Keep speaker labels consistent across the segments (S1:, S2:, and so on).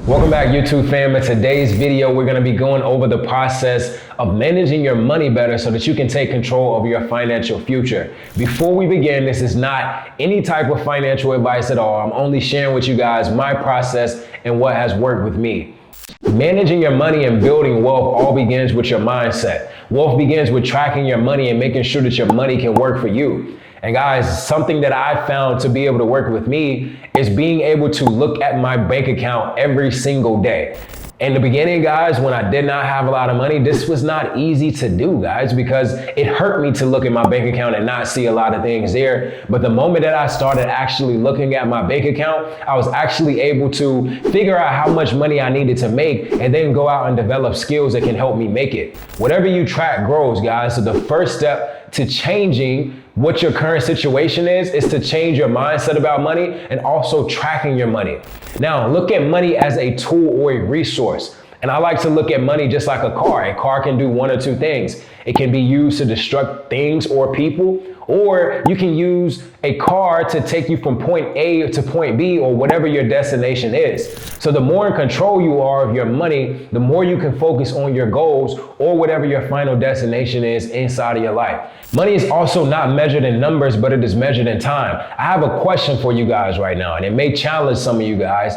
S1: Welcome back, YouTube fam. In today's video, we're going to be going over the process of managing your money better so that you can take control of your financial future. Before we begin, this is not any type of financial advice at all. I'm only sharing with you guys my process and what has worked with me. Managing your money and building wealth all begins with your mindset. Wealth begins with tracking your money and making sure that your money can work for you. And guys, something that I found to be able to work with me is being able to look at my bank account every single day. In the beginning, guys, when I did not have a lot of money, this was not easy to do, guys, because it hurt me to look at my bank account and not see a lot of things there. But the moment that I started actually looking at my bank account, I was actually able to figure out how much money I needed to make and then go out and develop skills that can help me make it. Whatever you track grows, guys. So the first step to changing what your current situation is to change your mindset about money and also tracking your money. Now, look at money as a tool or a resource. And I like to look at money just like a car. A car can do one or two things. It can be used to destruct things or people, or you can use a car to take you from point A to point B or whatever your destination is. So the more in control you are of your money, the more you can focus on your goals or whatever your final destination is inside of your life. Money is also not measured in numbers, but it is measured in time. I have a question for you guys right now, and it may challenge some of you guys.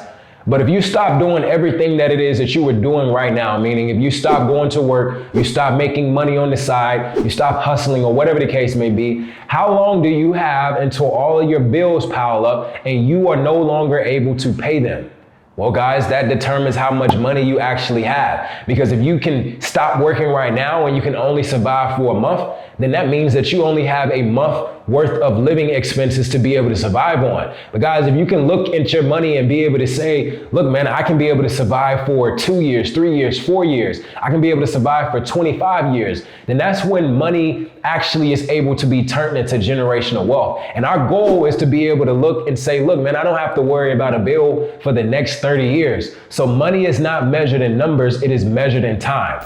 S1: But if you stop doing everything that it is that you were doing right now, meaning if you stop going to work, you stop making money on the side, you stop hustling or whatever the case may be, how long do you have until all of your bills pile up and you are no longer able to pay them? Well, guys, that determines how much money you actually have. Because if you can stop working right now and you can only survive for a month, then that means that you only have a month worth of living expenses to be able to survive on. But guys, if you can look at your money and be able to say, look, man, I can be able to survive for 2 years, 3 years, 4 years. I can be able to survive for 25 years. Then that's when money actually is able to be turned into generational wealth. And our goal is to be able to look and say, look, man, I don't have to worry about a bill for the next 30 years. So money is not measured in numbers, it is measured in time.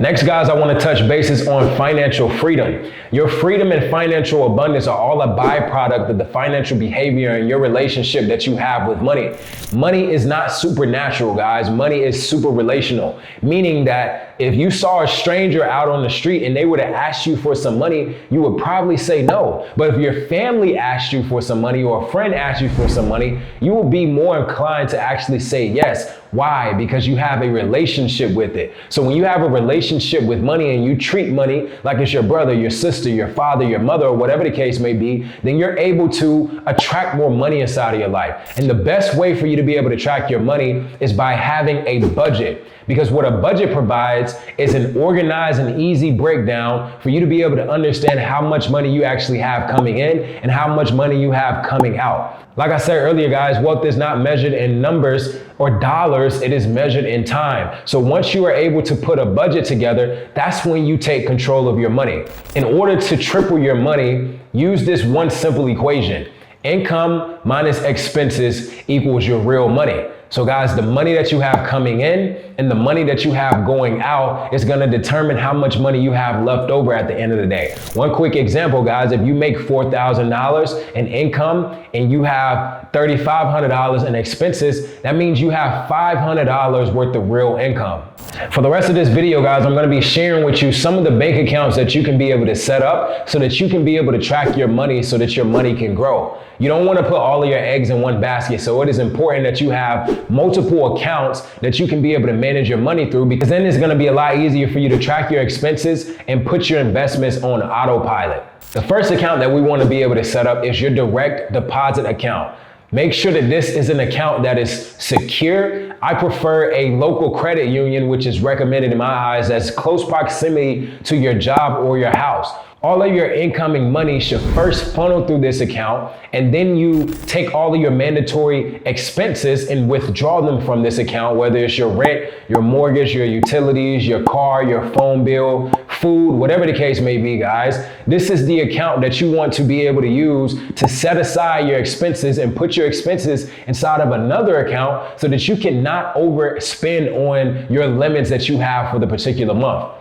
S1: Next, guys, I want to touch bases on financial freedom. Your freedom and financial abundance are all a byproduct of the financial behavior and your relationship that you have with money. Money is not supernatural, guys. Money is super relational, meaning that if you saw a stranger out on the street and they were to ask you for some money, you would probably say no. But if your family asked you for some money or a friend asked you for some money, you will be more inclined to actually say yes. Why? Because you have a relationship with it. So when you have a relationship with money and you treat money like it's your brother, your sister, your father, your mother, or whatever the case may be, then you're able to attract more money inside of your life. And the best way for you to be able to track your money is by having a budget. Because what a budget provides is an organized and easy breakdown for you to be able to understand how much money you actually have coming in and how much money you have coming out. Like I said earlier, guys, wealth is not measured in numbers or dollars, it is measured in time. So once you are able to put a budget together, that's when you take control of your money. In order to triple your money, use this one simple equation. Income minus expenses equals your real money. So guys, the money that you have coming in and the money that you have going out is going to determine how much money you have left over at the end of the day. One quick example, guys, if you make $4,000 in income and you have $3,500 in expenses, that means you have $500 worth of real income. For the rest of this video, guys, I'm going to be sharing with you some of the bank accounts that you can be able to set up so that you can be able to track your money so that your money can grow. You don't want to put all of your eggs in one basket. So it is important that you have multiple accounts that you can be able to manage your money through, because then it's going to be a lot easier for you to track your expenses and put your investments on autopilot. The first account that we want to be able to set up is your direct deposit account. Make sure that this is an account that is secure. I prefer a local credit union, which is recommended in my eyes as close proximity to your job or your house. All of your incoming money should first funnel through this account, and then you take all of your mandatory expenses and withdraw them from this account, whether it's your rent, your mortgage, your utilities, your car, your phone bill, food, whatever the case may be, guys. This is the account that you want to be able to use to set aside your expenses and put your expenses inside of another account so that you cannot overspend on your limits that you have for the particular month.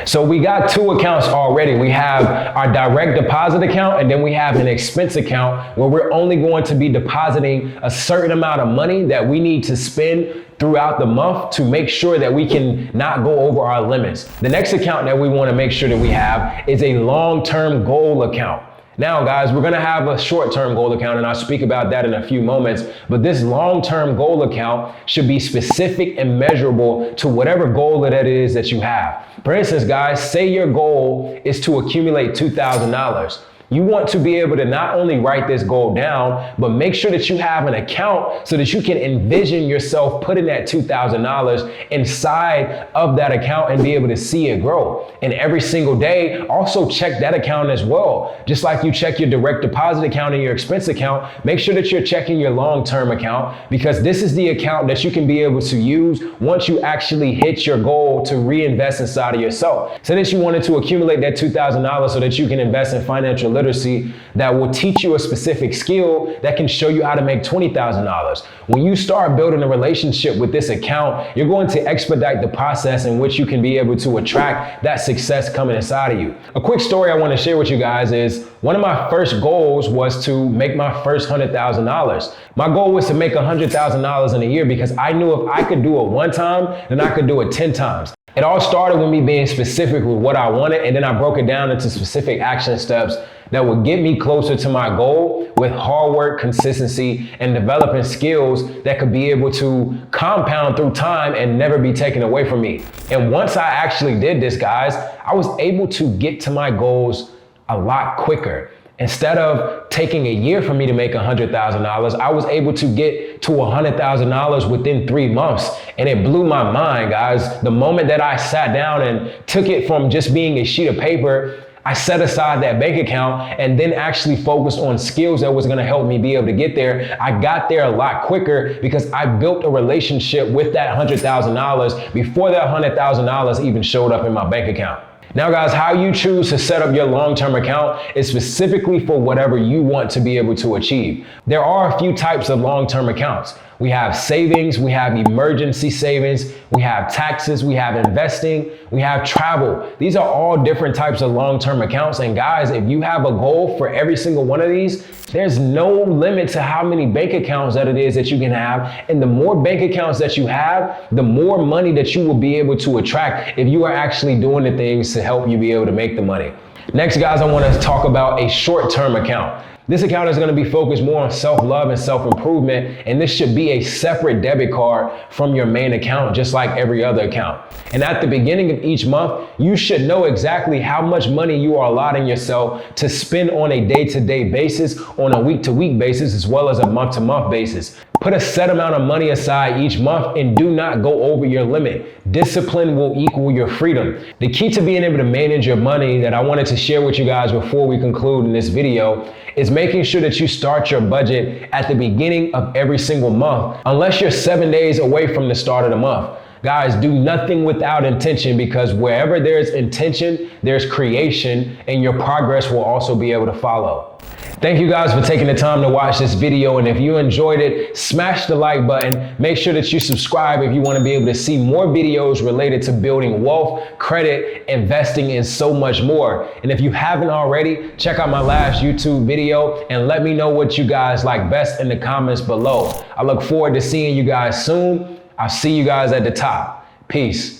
S1: So we got two accounts already. We have our direct deposit account, and then we have an expense account where we're only going to be depositing a certain amount of money that we need to spend throughout the month to make sure that we can not go over our limits. The next account that we want to make sure that we have is a long-term goal account. Now, guys, we're gonna have a short-term goal account, and I'll speak about that in a few moments, but this long-term goal account should be specific and measurable to whatever goal that it is that you have. For instance, guys, say your goal is to accumulate $2,000. You want to be able to not only write this goal down, but make sure that you have an account so that you can envision yourself putting that $2,000 inside of that account and be able to see it grow. And every single day, also check that account as well. Just like you check your direct deposit account and your expense account, make sure that you're checking your long-term account, because this is the account that you can be able to use once you actually hit your goal to reinvest inside of yourself. So that you wanted to accumulate that $2,000 so that you can invest in financial literacy that will teach you a specific skill that can show you how to make $20,000. When you start building a relationship with this account, you're going to expedite the process in which you can be able to attract that success coming inside of you. A quick story I want to share with you guys is one of my first goals was to make my first $100,000. My goal was to make $100,000 in a year because I knew if I could do it one time, then I could do it 10 times. It all started with me being specific with what I wanted, and then I broke it down into specific action steps that would get me closer to my goal with hard work, consistency, and developing skills that could be able to compound through time and never be taken away from me. And once I actually did this, guys, I was able to get to my goals a lot quicker. Instead of taking a year for me to make $100,000, I was able to get to $100,000 within 3 months. And it blew my mind, guys. The moment that I sat down and took it from just being a sheet of paper, I set aside that bank account and then actually focused on skills that was gonna help me be able to get there. I got there a lot quicker because I built a relationship with that $100,000 before that $100,000 even showed up in my bank account. Now, guys, how you choose to set up your long-term account is specifically for whatever you want to be able to achieve. There are a few types of long-term accounts. We have savings, we have emergency savings, we have taxes, we have investing, we have travel. These are all different types of long-term accounts. And guys, if you have a goal for every single one of these, there's no limit to how many bank accounts that it is that you can have. And the more bank accounts that you have, the more money that you will be able to attract if you are actually doing the things to help you be able to make the money. Next, guys, I want to talk about a short-term account. This account is going to be focused more on self-love and self-improvement, and this should be a separate debit card from your main account, just like every other account. And at the beginning of each month, you should know exactly how much money you are allotting yourself to spend on a day-to-day basis, on a week-to-week basis, as well as a month-to-month basis. Put a set amount of money aside each month and do not go over your limit. Discipline will equal your freedom. The key to being able to manage your money that I wanted to share with you guys before we conclude in this video is making sure that you start your budget at the beginning of every single month, unless you're 7 days away from the start of the month. Guys, do nothing without intention, because wherever there's intention, there's creation, and your progress will also be able to follow. Thank you guys for taking the time to watch this video. And if you enjoyed it, smash the like button. Make sure that you subscribe if you want to be able to see more videos related to building wealth, credit, investing, and so much more. And if you haven't already, check out my last YouTube video and let me know what you guys like best in the comments below. I look forward to seeing you guys soon. I'll see you guys at the top. Peace.